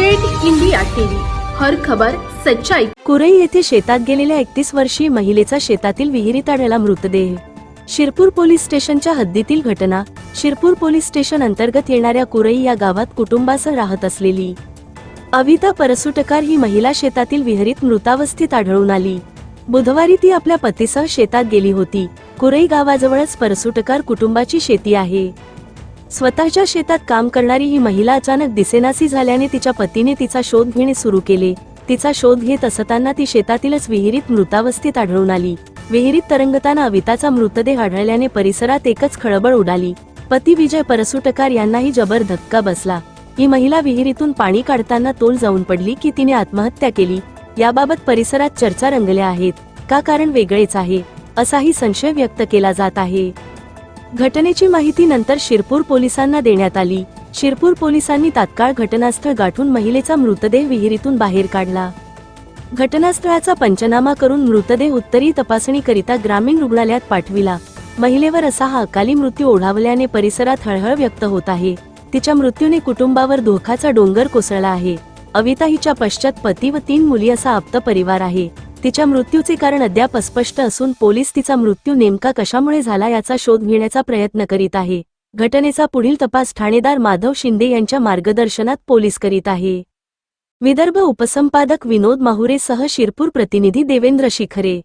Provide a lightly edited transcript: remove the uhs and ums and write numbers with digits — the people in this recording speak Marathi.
ग्रेट इंडिया टीव्ही, हर खबर सच्चाई। कुरई येथे शेतात गेलेल्या 31 वर्षीय महिलेचा शेतातील विहिरीत आढळला मृतदेह। शिरपूर पोलीस स्टेशनच्या हद्दीतील घटना। शिरपूर पोलीस स्टेशन अंतर्गत येणाऱ्या कुरई या गावात कुटुंबासह राहत असलेली अविता परसुटकार ही महिला शेतातील विहिरीत मृतावस्थेत आढळून आली। बुधवारी ती आपल्या पतीसह शेतात गेली होती। कुरई गावाजवळच परसुटकार कुटुंबाची शेती आहे। स्वतःच्या शेतात काम करणारी ही महिला अचानक दिसेनासी झाल्याने तिच्या पतीने तिचा शोध घेणे सुरू केले। तिचा शोध घेत असताना ती शेतातीलच विहिरीत मृतावस्थेत आढळून आली। विहिरीत तरंगताना अविताचा मृतदेह आढळल्याने परिसरात एकच खळबळ उडाली। पती विजय परसुटकार यांनाही जबर धक्का बसला। ही महिला विहिरीतून पाणी काढताना तोल जाऊन पडली की तिने आत्महत्या केली, याबाबत परिसरात चर्चा रंगल्या आहेत। का कारण वेगळेच आहे असाही संशय व्यक्त केला जात आहे। घटनेची माहिती नंतर शिरपूर पोलिसांना देण्यात आली। शिरपूर पोलिसांनी तात्काळ घटनास्थळ गाठून महिलेचा मृतदेह विहिरीतून बाहेर काढला। घटनास्थळाचा पंचनामा करून मृतदेह उत्तरीय तपासणीकरिता ग्रामीण रुग्णालयात पाठविला। महिलेवर असा हा अकाली मृत्यू ओढावल्याने परिसरात हळहळ व्यक्त होत आहे। तिच्या मृत्यूने कुटुंबावर धोकाचा डोंगर कोसळला आहे। अविता हिच्या पश्चात पती व 3 मुली असा आप्त परिवार आहे। तिच्या मृत्यूचे कारण अद्याप अस्पष्ट असून पोलीस तिचा मृत्यू नेमका कशामुळे झाला याचा शोध घेण्याचा प्रयत्न करीत आहे। घटनेचा पुढील तपास ठाणेदार माधव शिंदे यांच्या मार्गदर्शनात पोलीस करीत आहे। विदर्भ उपसंपादक विनोद माहुरेसह शिरपूर प्रतिनिधी देवेंद्र शिखरे।